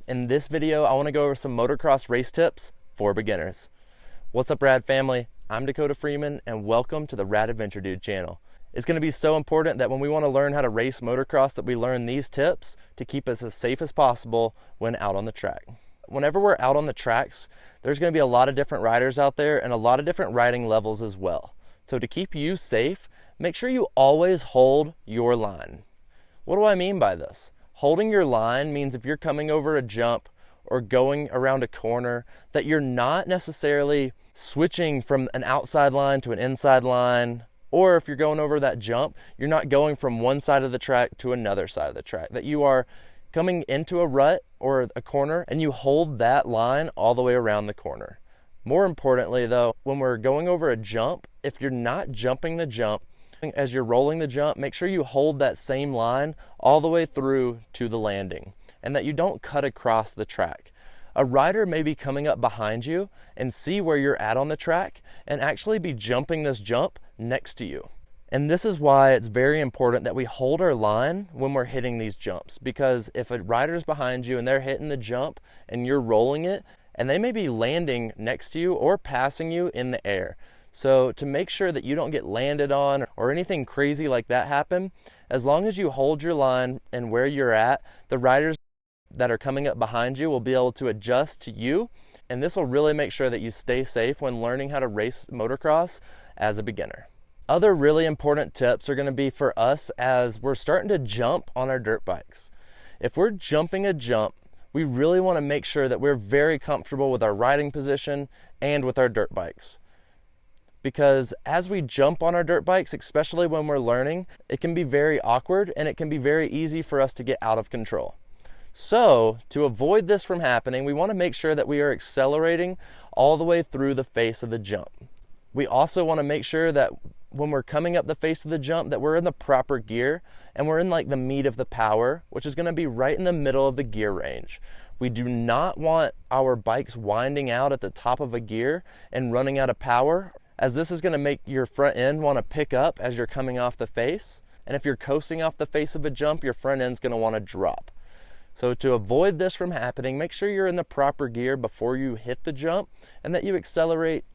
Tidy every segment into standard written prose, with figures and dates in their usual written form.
In this video, I want to go over some motocross race tips for beginners. What's up, Rad family? I'm Dakota Freeman, and welcome to the Rad Adventure Dude channel. It's going to be so important that when we want to learn how to race motocross that we learn these tips to keep us as safe as possible when out on the track. Whenever we're out on the tracks, there's going to be a lot of different riders out there and a lot of different riding levels as well. So to keep you safe, make sure you always hold your line. What do I mean by this? Holding your line means if you're coming over a jump or going around a corner, that you're not necessarily switching from an outside line to an inside line, or if you're going over that jump, you're not going from one side of the track to another side of the track, that you are coming into a rut or a corner and you hold that line all the way around the corner. More importantly though, when we're going over a jump, if you're not jumping the jump, as you're rolling the jump, make sure you hold that same line all the way through to the landing and that you don't cut across the track. A rider may be coming up behind you and see where you're at on the track and actually be jumping this jump next to you. And this is why it's very important that we hold our line when we're hitting these jumps, because if a rider's behind you and they're hitting the jump and you're rolling it, and they may be landing next to you or passing you in the air. So to make sure that you don't get landed on or anything crazy like that happen, as long as you hold your line and where you're at, the riders that are coming up behind you will be able to adjust to you, and this will really make sure that you stay safe when learning how to race motocross as a beginner. Other really important tips are going to be for us as we're starting to jump on our dirt bikes. If we're jumping a jump, we really want to make sure that we're very comfortable with our riding position and with our dirt bikes. Because as we jump on our dirt bikes, especially when we're learning, it can be very awkward and it can be very easy for us to get out of control. So to avoid this from happening, we want to make sure that we are accelerating all the way through the face of the jump. We also want to make sure that when we're coming up the face of the jump that we're in the proper gear and we're in like the meat of the power, which is going to be right in the middle of the gear range. We do not want our bikes winding out at the top of a gear and running out of power, as this is going to make your front end want to pick up as you're coming off the face. And if you're coasting off the face of a jump, your front end's going to want to drop. So to avoid this from happening, make sure you're in the proper gear before you hit the jump and that you accelerate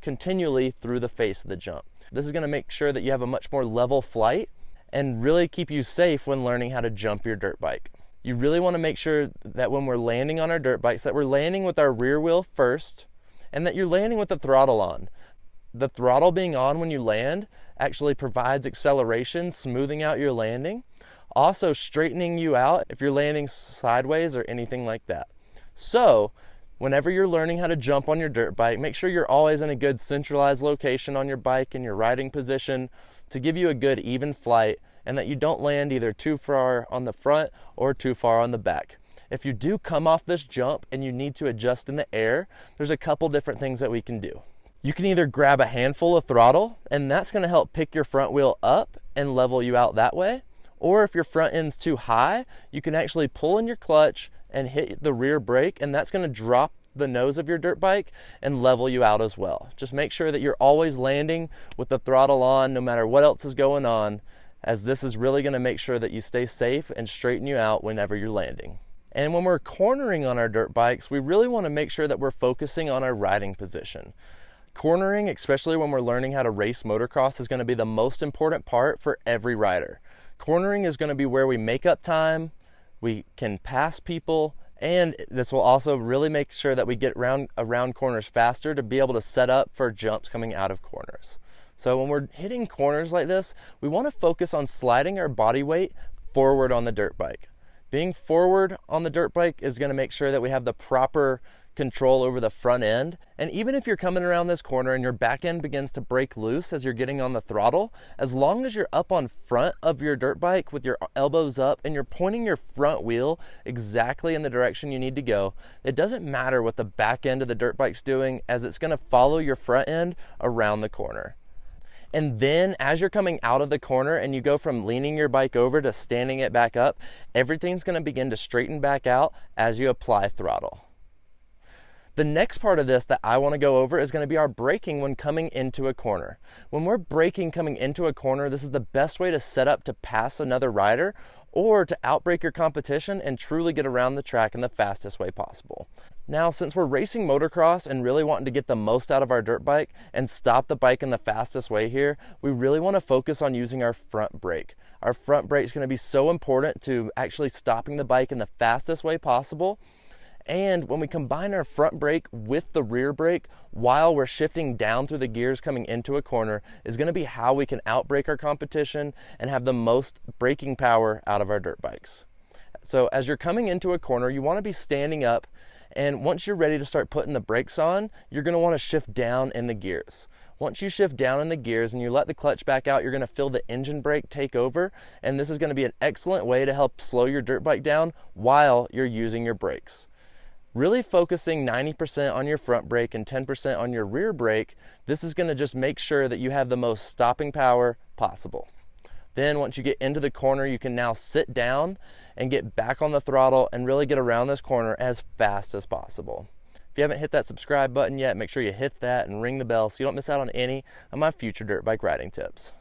continually through the face of the jump. This is going to make sure that you have a much more level flight and really keep you safe when learning how to jump your dirt bike. You really want to make sure that when we're landing on our dirt bikes that we're landing with our rear wheel first and that you're landing with the throttle on. The throttle being on when you land actually provides acceleration, smoothing out your landing, also straightening you out if you're landing sideways or anything like that. So whenever you're learning how to jump on your dirt bike, make sure you're always in a good centralized location on your bike and your riding position to give you a good even flight and that you don't land either too far on the front or too far on the back. If you do come off this jump and you need to adjust in the air, there's a couple different things that we can do. You can either grab a handful of throttle and that's going to help pick your front wheel up and level you out that way. Or if your front end's too high, you can actually pull in your clutch and hit the rear brake, and that's going to drop the nose of your dirt bike and level you out as well. Just make sure that you're always landing with the throttle on no matter what else is going on, as this is really going to make sure that you stay safe and straighten you out whenever you're landing. And when we're cornering on our dirt bikes, we really want to make sure that we're focusing on our riding position. Cornering, especially when we're learning how to race motocross, is going to be the most important part for every rider. Cornering is going to be where we make up time, we can pass people, and this will also really make sure that we get around corners faster to be able to set up for jumps coming out of corners. So when we're hitting corners like this, we want to focus on sliding our body weight forward on the dirt bike. Being forward on the dirt bike is going to make sure that we have the proper control over the front end. And even if you're coming around this corner and your back end begins to break loose as you're getting on the throttle, as long as you're up on front of your dirt bike with your elbows up and you're pointing your front wheel exactly in the direction you need to go, it doesn't matter what the back end of the dirt bike's doing, as it's going to follow your front end around the corner. And then as you're coming out of the corner and you go from leaning your bike over to standing it back up, everything's going to begin to straighten back out as you apply throttle. The next part of this that I want to go over is going to be our braking when coming into a corner. When we're braking coming into a corner, this is the best way to set up to pass another rider or to outbrake your competition and truly get around the track in the fastest way possible. Now, since we're racing motocross and really wanting to get the most out of our dirt bike and stop the bike in the fastest way here, we really want to focus on using our front brake. Our front brake is going to be so important to actually stopping the bike in the fastest way possible. And when we combine our front brake with the rear brake while we're shifting down through the gears coming into a corner is going to be how we can outbrake our competition and have the most braking power out of our dirt bikes. So as you're coming into a corner, you want to be standing up, and once you're ready to start putting the brakes on, you're going to want to shift down in the gears. Once you shift down in the gears and you let the clutch back out, you're going to feel the engine brake take over, and this is going to be an excellent way to help slow your dirt bike down while you're using your brakes. Really focusing 90% on your front brake and 10% on your rear brake, this is going to just make sure that you have the most stopping power possible. Then once you get into the corner, you can now sit down and get back on the throttle and really get around this corner as fast as possible. If you haven't hit that subscribe button yet, make sure you hit that and ring the bell so you don't miss out on any of my future dirt bike riding tips.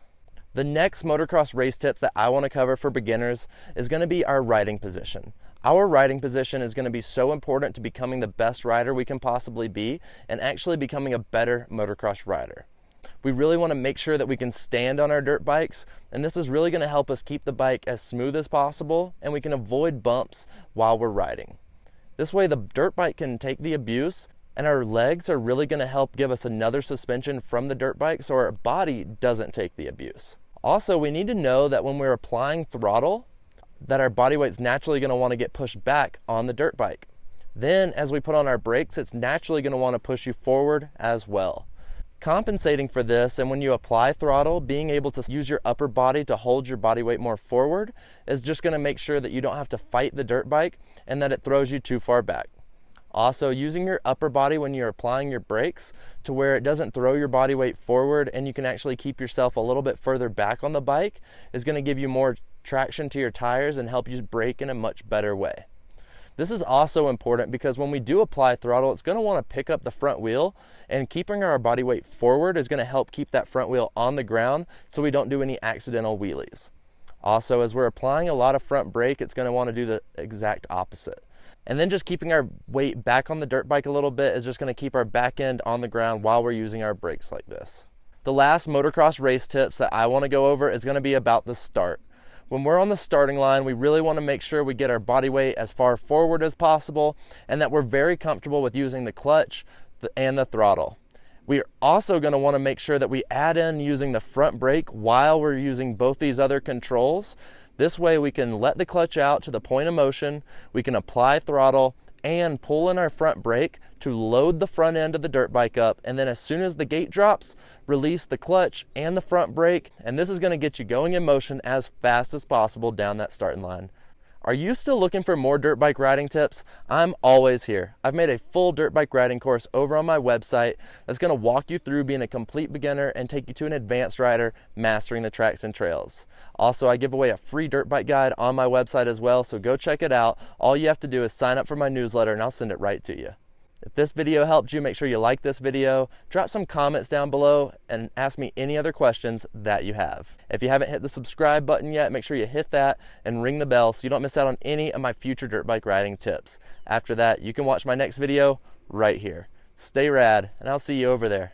The next motocross race tips that I want to cover for beginners is going to be our riding position. Our riding position is going to be so important to becoming the best rider we can possibly be and actually becoming a better motocross rider. We really want to make sure that we can stand on our dirt bikes, and this is really going to help us keep the bike as smooth as possible, and we can avoid bumps while we're riding. This way the dirt bike can take the abuse, and our legs are really going to help give us another suspension from the dirt bike so our body doesn't take the abuse. Also, we need to know that when we're applying throttle, that our body weight's naturally going to want to get pushed back on the dirt bike. Then as we put on our brakes, it's naturally going to want to push you forward as well. Compensating for this, and when you apply throttle, being able to use your upper body to hold your body weight more forward is just going to make sure that you don't have to fight the dirt bike and that it throws you too far back. Also, using your upper body when you're applying your brakes to where it doesn't throw your body weight forward and you can actually keep yourself a little bit further back on the bike is going to give you more traction to your tires and help you brake in a much better way. This is also important because when we do apply throttle, it's going to want to pick up the front wheel, and keeping our body weight forward is going to help keep that front wheel on the ground so we don't do any accidental wheelies. Also, as we're applying a lot of front brake, it's going to want to do the exact opposite. And then just keeping our weight back on the dirt bike a little bit is just going to keep our back end on the ground while we're using our brakes like this. The last motocross race tips that I want to go over is going to be about the start. When we're on the starting line, we really want to make sure we get our body weight as far forward as possible and that we're very comfortable with using the clutch and the throttle. We are also going to want to make sure that we add in using the front brake while we're using both these other controls. This way we can let the clutch out to the point of motion, we can apply throttle and pull in our front brake to load the front end of the dirt bike up, and then as soon as the gate drops, release the clutch and the front brake, and this is going to get you going in motion as fast as possible down that starting line. Are you still looking for more dirt bike riding tips? I'm always here. I've made a full dirt bike riding course over on my website that's going to walk you through being a complete beginner and take you to an advanced rider mastering the tracks and trails. Also, I give away a free dirt bike guide on my website as well, so go check it out. All you have to do is sign up for my newsletter and I'll send it right to you. If this video helped you, make sure you like this video, drop some comments down below, and ask me any other questions that you have. If you haven't hit the subscribe button yet, make sure you hit that and ring the bell so you don't miss out on any of my future dirt bike riding tips. After that, you can watch my next video right here. Stay rad, and I'll see you over there.